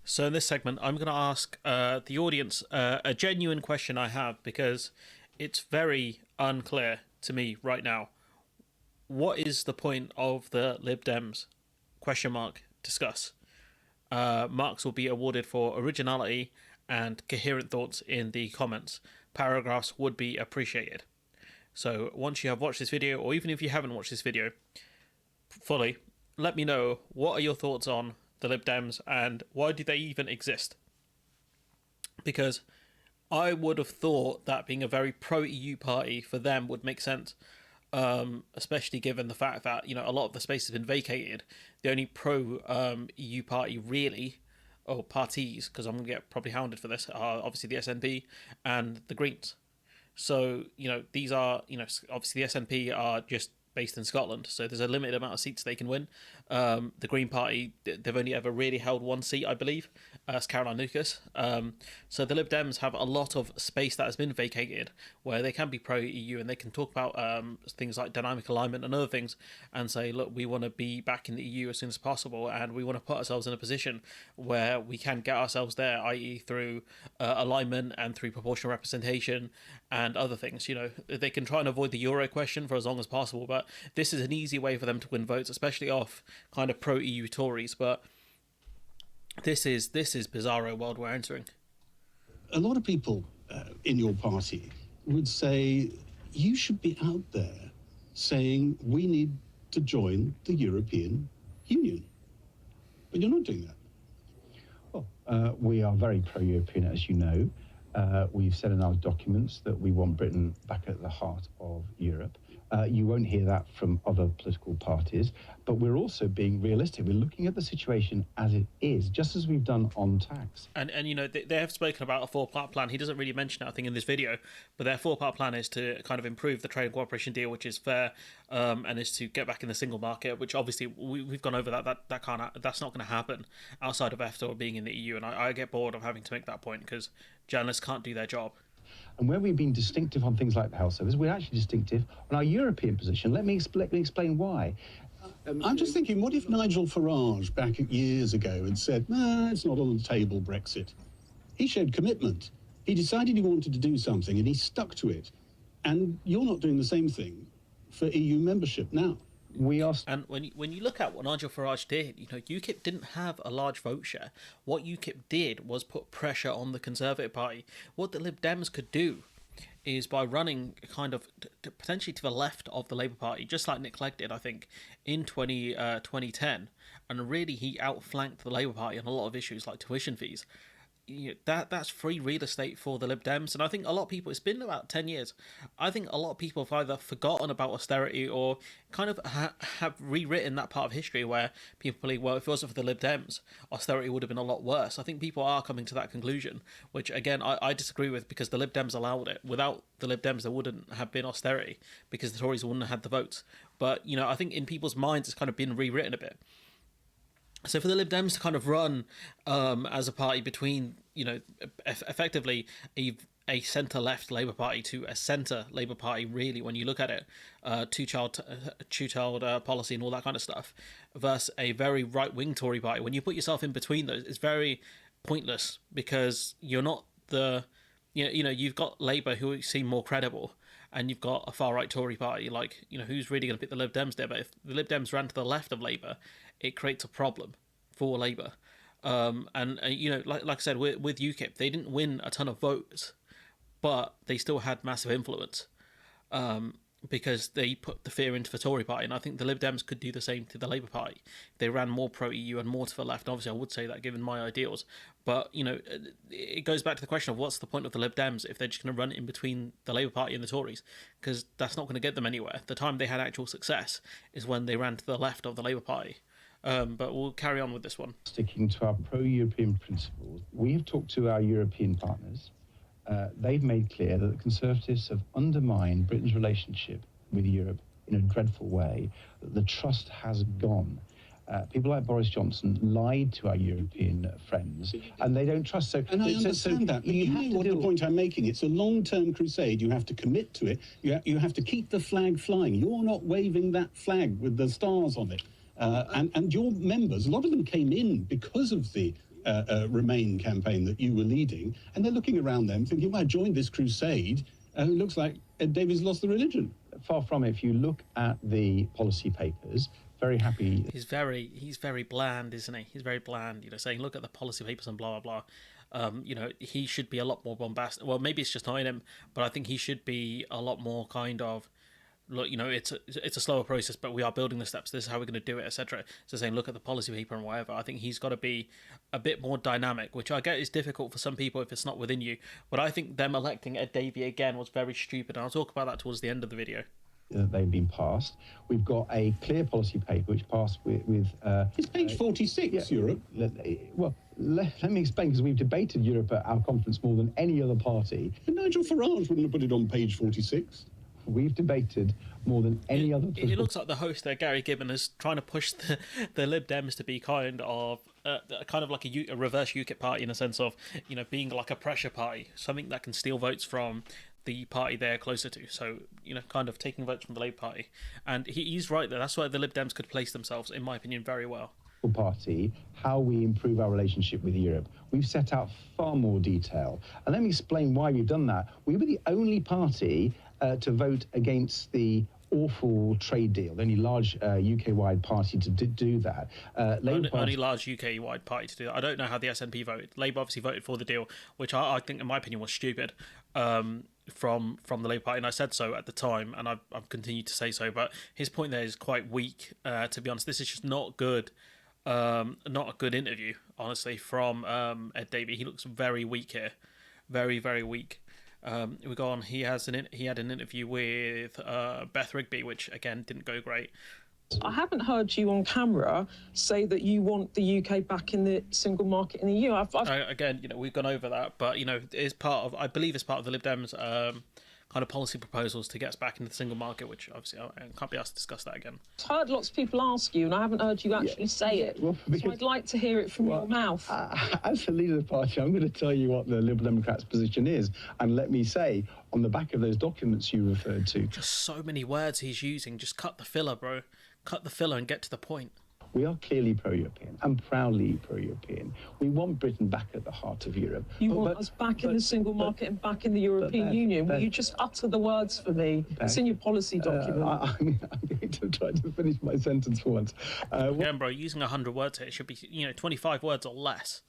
So in this segment, I'm going to ask the audience a genuine question I have because it's very unclear to me right now. What is the point of the Lib Dems? Question mark. Discuss. Marks will be awarded for originality and coherent thoughts in the comments. Paragraphs would be appreciated. So once you have watched this video, or even if you haven't watched this video fully, let me know what are your thoughts on the Lib Dems and why do they even exist? Because I would have thought that being a very pro-EU party for them would make sense, especially given the fact that a lot of the space has been vacated. The only pro-EU party really, or parties, because I'm going to get probably hounded for this, are obviously the SNP and the Greens. So these are obviously the SNP are just based in Scotland, so there's a limited amount of seats they can win. The Green Party, they've only ever really held one seat, I believe, as Caroline Lucas. So the Lib Dems have a lot of space that has been vacated where they can be pro-EU and they can talk about things like dynamic alignment and other things and say, look, we want to be back in the EU as soon as possible and we want to put ourselves in a position where we can get ourselves there, i.e. through alignment and through proportional representation and other things. They can try and avoid the Euro question for as long as possible, but this is an easy way for them to win votes, especially off kind of pro-EU Tories. But this is bizarro world we're entering. A lot of people in your party would say you should be out there saying we need to join the European Union, but you're not doing that. Well, we are very pro-European, as you know. We've said in our documents that we want Britain back at the heart of Europe. You won't hear that from other political parties, but we're also being realistic. We're looking at the situation as it is, just as we've done on tax. And they have spoken about a four-part plan. He doesn't really mention it, I think, in this video, but their four-part plan is to kind of improve the trade and cooperation deal, which is fair, and is to get back in the single market, which obviously we've gone over that's not going to happen outside of EFTA or being in the EU, and I get bored of having to make that point because journalists can't do their job. And where we've been distinctive on things like the health service, we're actually distinctive on our European position. Let me explain why. I'm just thinking, what if Nigel Farage back years ago had said, nah, it's not on the table, Brexit? He showed commitment. He decided he wanted to do something and he stuck to it. And you're not doing the same thing for EU membership now. We are. And when you look at what Nigel Farage did, UKIP didn't have a large vote share. What UKIP did was put pressure on the Conservative Party. What the Lib Dems could do is by running kind of potentially to the left of the Labour Party, just like Nick Clegg did, I think, in 2010, and really he outflanked the Labour Party on a lot of issues like tuition fees. That's free real estate for the Lib Dems, and I think a lot of people, it's been about 10 years, I think a lot of people have either forgotten about austerity or kind of have rewritten that part of history where people believe, well, if it wasn't for the Lib Dems, austerity would have been a lot worse. I think people are coming to that conclusion, which again, I disagree with, because the Lib Dems allowed it. Without the Lib Dems, there wouldn't have been austerity, because the Tories wouldn't have had the votes. But, I think in people's minds, it's kind of been rewritten a bit. So for the Lib Dems to kind of run as a party between, effectively a centre-left Labour Party to a centre Labour Party, really, when you look at it, two-child policy and all that kind of stuff, versus a very right-wing Tory party, when you put yourself in between those, it's very pointless, because you're not the... you've got Labour, who seem more credible, and you've got a far-right Tory party, like, who's really going to pick the Lib Dems there? But if the Lib Dems ran to the left of Labour, it creates a problem for Labour. Like I said, with UKIP, they didn't win a ton of votes, but they still had massive influence. Because they put the fear into the Tory party, and I think the Lib Dems could do the same to the Labour Party. They ran more pro-EU and more to the left. Obviously, I would say that given my ideals, but it goes back to the question of what's the point of the Lib Dems if they're just going to run in between the Labour Party and the Tories, because that's not going to get them anywhere. The time they had actual success is when they ran to the left of the Labour Party. But we'll carry on with this one. Sticking to our pro-European principles, we have talked to our European partners. They've made clear that the Conservatives have undermined Britain's relationship with Europe in a dreadful way, that the trust has gone. People like Boris Johnson lied to our European friends, and they don't trust. And I understand that, but you know what the point I'm making. It's a long-term crusade. You have to commit to it. You have to keep the flag flying. You're not waving that flag with the stars on it. And your members, a lot of them came in because of the Remain campaign that you were leading, and they're looking around them thinking, well, I joined this crusade, and it looks like Ed Davies lost the religion. Far from it. If you look at the policy papers, very happy. He's very bland, isn't he? He's very bland, saying, look at the policy papers and blah, blah, blah. He should be a lot more bombastic. Well, maybe it's just not in him, but I think he should be a lot more kind of, look, it's a slower process, but we are building the steps. This is how we're going to do it, etc. So saying, look at the policy paper and whatever. I think he's got to be a bit more dynamic, which I get is difficult for some people if it's not within you. But I think them electing Ed Davey again was very stupid, and I'll talk about that towards the end of the video. That they've been passed. We've got a clear policy paper which passed with it's page 46, Europe. Let me explain, because we've debated Europe at our conference more than any other party. And Nigel Farage wouldn't have put it on page 46. We've debated more than any other... It looks like the host there, Gary Gibbon, is trying to push the Lib Dems to be kind of like a reverse UKIP party, in a sense of, being like a pressure party, something that can steal votes from the party they're closer to. So, kind of taking votes from the Labour Party. And he's right there. That's why the Lib Dems could place themselves, in my opinion, very well. Party, how we improve our relationship with Europe. We've set out far more detail. And let me explain why we've done that. We were the only party to vote against the awful trade deal, the only large UK-wide party to do that. Only large UK-wide party to do that. I don't know how the SNP voted. Labour obviously voted for the deal, which I think, in my opinion, was stupid from the Labour Party, and I said so at the time, and I've continued to say so. But his point there is quite weak, to be honest. This is just not good. Not a good interview, honestly, from Ed Davey. He looks very weak here, very, very weak. We go on. He had an interview with Beth Rigby, which again didn't go great. I haven't heard you on camera say that you want the UK back in the single market in the EU. Again, we've gone over that, but it's part of, I believe, it's part of the Lib Dems kind of policy proposals to get us back into the single market, which obviously I can't be asked to discuss that again. I've heard lots of people ask you, and I haven't heard you actually say it. Well, so I'd like to hear it from your mouth. As the leader of the party, I'm going to tell you what the Liberal Democrats' position is. And let me say, on the back of those documents you referred to... Just so many words he's using. Just cut the filler, bro. Cut the filler and get to the point. We are clearly pro-European and proudly pro-European. We want Britain back at the heart of Europe. You want us back in the single market and back in the European Union? Will you just utter the words for me? It's in your policy document. I'm going to try to finish my sentence for once. Again, bro, using 100 words here, it should be 25 words or less.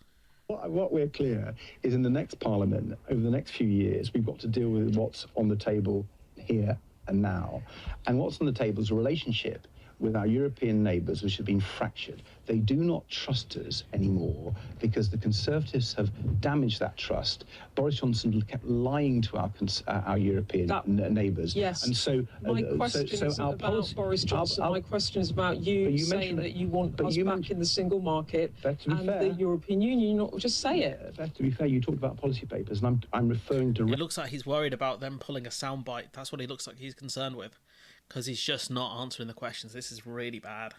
What we're clear is, in the next Parliament, over the next few years, we've got to deal with what's on the table here and now. And what's on the table is a relationship with our European neighbours, which have been fractured. They do not trust us anymore because the Conservatives have damaged that trust. Boris Johnson kept lying to our European neighbours. Yes. And so my question isn't about Boris Johnson. My question is about you saying that you want us back in the single market and the European Union. Not just say it. To be fair, you talked about policy papers, and I'm referring to... It looks like he's worried about them pulling a soundbite. That's what he looks like he's concerned with. Because he's just not answering the questions. This is really bad.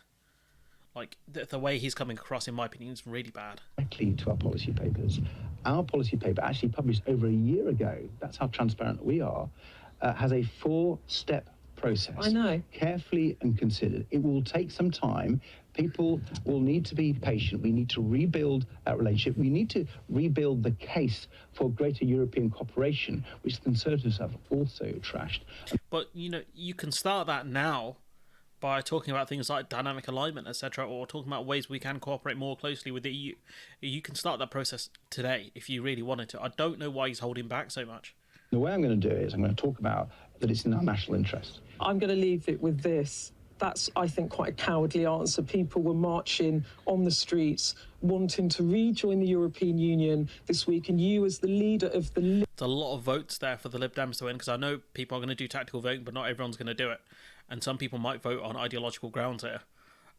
Like, the way he's coming across, in my opinion, is really bad. Directly to our policy papers. Our policy paper, actually published over a year ago, that's how transparent we are, has a 4-step process. I know. Carefully and considered. It will take some time. People will need to be patient. We need to rebuild that relationship. We need to rebuild the case for greater European cooperation, which the Conservatives have also trashed. But, you can start that now by talking about things like dynamic alignment, etc., or talking about ways we can cooperate more closely with the EU. You can start that process today if you really wanted to. I don't know why he's holding back so much. The way I'm going to do it is I'm going to talk about that it's in our national interest. I'm going to leave it with this. That's, I think, quite a cowardly answer. People were marching on the streets wanting to rejoin the European Union this week, and you, as the leader of the... There's a lot of votes there for the Lib Dems to win, because I know people are going to do tactical voting, but not everyone's going to do it. And some people might vote on ideological grounds here.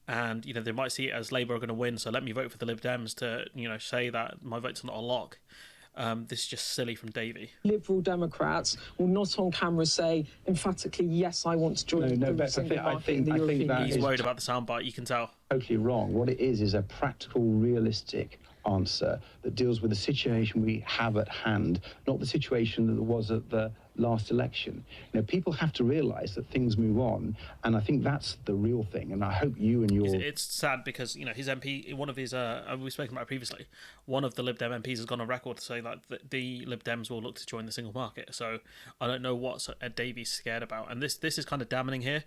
And, they might see it as Labour are going to win, so let me vote for the Lib Dems to, say that my vote's not a lock. This is just silly from Davey. Liberal Democrats will not on camera say emphatically, yes, I want to join the single market in the European Union. He's worried about the soundbite, you can tell. Totally wrong. What it is a practical, realistic answer that deals with the situation we have at hand, not the situation that there was at the last election. People have to realise that things move on, and I think that's the real thing. And I hope you and your... It's sad because, his MP, one of his, we've spoken about previously, one of the Lib Dem MPs has gone on record to say that the Lib Dems will look to join the single market. So I don't know what Ed Davey's scared about. And this is kind of damning here.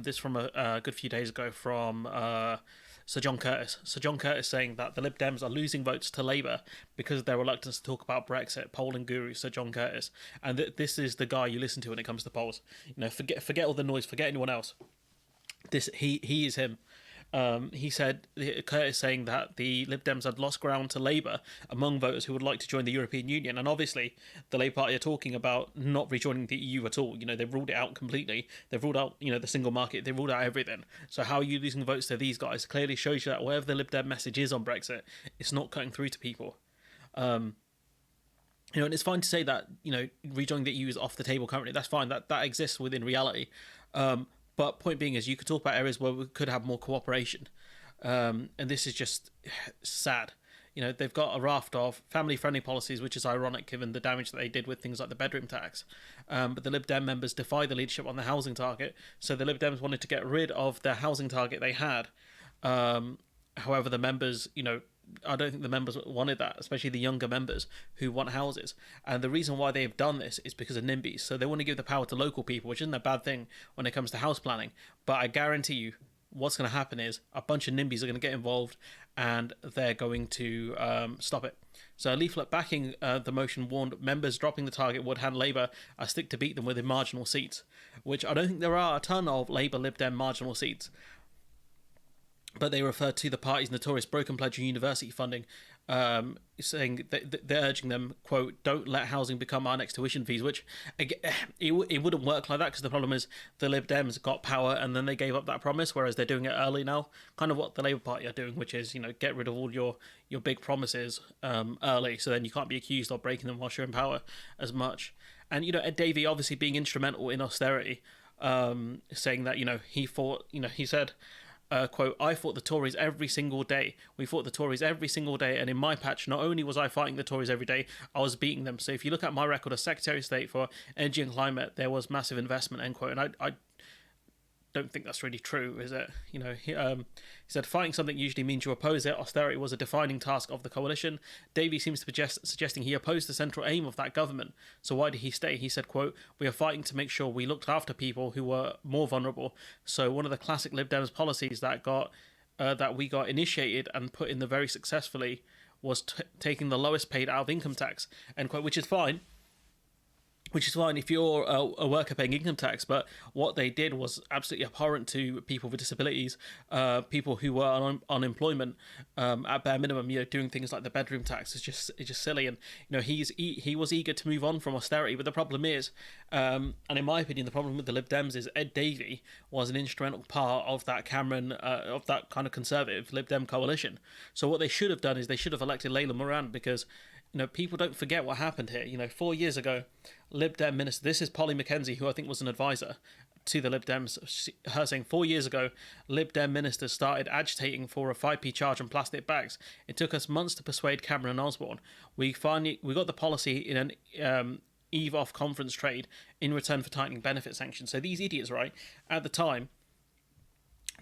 This from a good few days ago from... Sir John Curtis. Sir John Curtis saying that the Lib Dems are losing votes to Labour because of their reluctance to talk about Brexit. Polling guru Sir John Curtis, and this is the guy you listen to when it comes to polls. Forget all the noise, forget anyone else. He is him. He said, Curtis saying that the Lib Dems had lost ground to Labour among voters who would like to join the European Union. And obviously, the Labour Party are talking about not rejoining the EU at all. They've ruled it out completely. They've ruled out, the single market. They've ruled out everything. So how are you losing votes to these guys? Clearly shows you that whatever the Lib Dem message is on Brexit, it's not cutting through to people. And it's fine to say that, rejoining the EU is off the table currently. That's fine. That exists within reality. But point being is you could talk about areas where we could have more cooperation. And this is just sad. They've got a raft of family-friendly policies, which is ironic given the damage that they did with things like the bedroom tax. But the Lib Dem members defy the leadership on the housing target. So the Lib Dems wanted to get rid of the housing target they had. However, the members, I don't think the members wanted that, especially the younger members who want houses. And the reason why they've done this is because of NIMBYs. So they want to give the power to local people, which isn't a bad thing when it comes to house planning. But I guarantee you, what's going to happen is a bunch of NIMBYs are going to get involved and they're going to stop it. So a leaflet backing the motion warned members dropping the target would hand Labour a stick to beat them within marginal seats, which I don't think there are a ton of Labour Lib Dem marginal seats. But they referred to the party's notorious broken pledge of university funding, saying that they're urging them, quote, don't let housing become our next tuition fees, which it wouldn't work like that because the problem is the Lib Dems got power and then they gave up that promise, whereas they're doing it early now, kind of what the Labour Party are doing, which is, get rid of all your big promises early, so then you can't be accused of breaking them whilst you're in power as much. And, Ed Davey obviously being instrumental in austerity, saying that, he fought, he said... quote, I fought the Tories every single day. We fought the Tories every single day, and in my patch, not only was I fighting the Tories every day, I was beating them. So if you look at my record as Secretary of State for Energy and Climate, there was massive investment, end quote. And I don't think that's really true, is it? He said, fighting something usually means you oppose it. Austerity was a defining task of the coalition. Davey seems to be suggesting he opposed the central aim of that government. So why did he stay? He said, quote, we are fighting to make sure we looked after people who were more vulnerable. So one of the classic Lib Dems policies that we got initiated and put in the very successfully was taking the lowest paid out of income tax, end quote, which is fine. Which is fine if you're a worker paying income tax, but what they did was absolutely abhorrent to people with disabilities, people who were on unemployment at bare minimum. Doing things like the bedroom tax is just silly, and he was eager to move on from austerity. But the problem is, and in my opinion, the problem with the Lib Dems is Ed Davey was an instrumental part of that of that kind of conservative Lib Dem coalition. So what they should have done is they should have elected Layla Moran because. People don't forget what happened here. 4 years ago, Lib Dem minister, this is Polly Mackenzie, who I think was an advisor to the Lib Dems, her saying 4 years ago, Lib Dem ministers started agitating for a 5p charge on plastic bags. It took us months to persuade Cameron and Osborne. We got the policy in an eve-off conference trade in return for tightening benefit sanctions. So these idiots, right, at the time,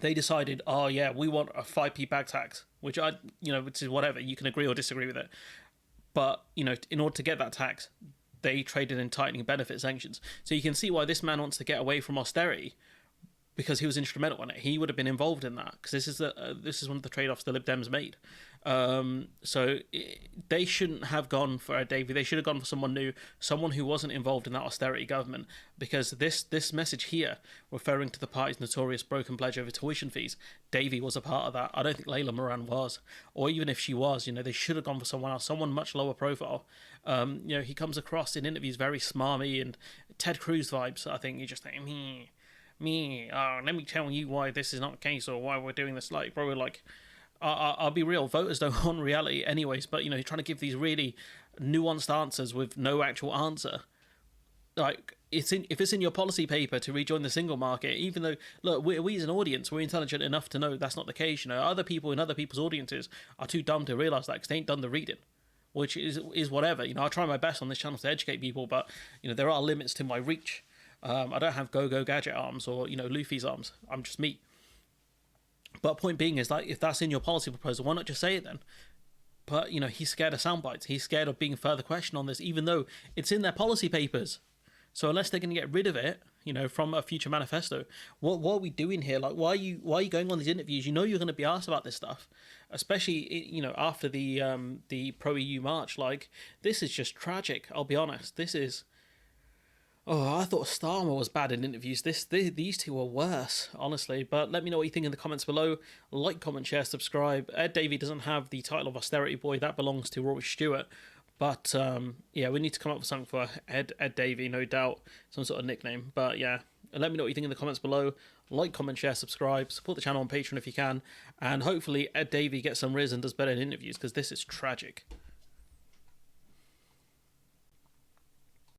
they decided, oh yeah, we want a 5p bag tax, which which is whatever, you can agree or disagree with it. But, in order to get that tax, they traded in tightening benefit sanctions. So you can see why this man wants to get away from austerity because he was instrumental in it. He would have been involved in that because this is one of the trade-offs the Lib Dems made. They shouldn't have gone for Ed Davey. They should have gone for someone new, someone who wasn't involved in that austerity government, because this message here, referring to the party's notorious broken pledge over tuition fees, Davey was a part of that. I don't think Layla Moran was, or even if she was, they should have gone for someone else, someone much lower profile. He comes across in interviews very smarmy and Ted Cruz vibes. I think you just think let me tell you why this is not the case or why we're doing this. Like, bro, I'll be real, voters don't want reality anyways, but you're trying to give these really nuanced answers with no actual answer. Like, if it's in your policy paper to rejoin the single market, even though, look, we as an audience, we're intelligent enough to know that's not the case. You know, other people in other people's audiences are too dumb to realise that because they ain't done the reading, which is whatever. You know, I try my best on this channel to educate people, but, you know, there are limits to my reach. I don't have Go Gadget arms or, you know, Luffy's arms. I'm just me. But point being is, like, if that's in your policy proposal, why not just say it then? But, you know, he's scared of sound bites. He's scared of being further questioned on this, even though it's in their policy papers. So unless they're going to get rid of it, you know, from a future manifesto, what are we doing here? Like, why are you going on these interviews? You know you're going to be asked about this stuff, especially, you know, after the pro-EU march. Like, this is just tragic. I'll be honest. This is. Oh, I thought Starmer was bad in interviews. These two were worse, honestly. But let me know what you think in the comments below. Like, comment, share, subscribe. Ed Davey doesn't have the title of Austerity Boy. That belongs to Rory Stewart. But, yeah, we need to come up with something for Ed Davey, no doubt. Some sort of nickname. But, yeah, let me know what you think in the comments below. Like, comment, share, subscribe. Support the channel on Patreon if you can. And hopefully Ed Davey gets some riz and does better in interviews, because this is tragic.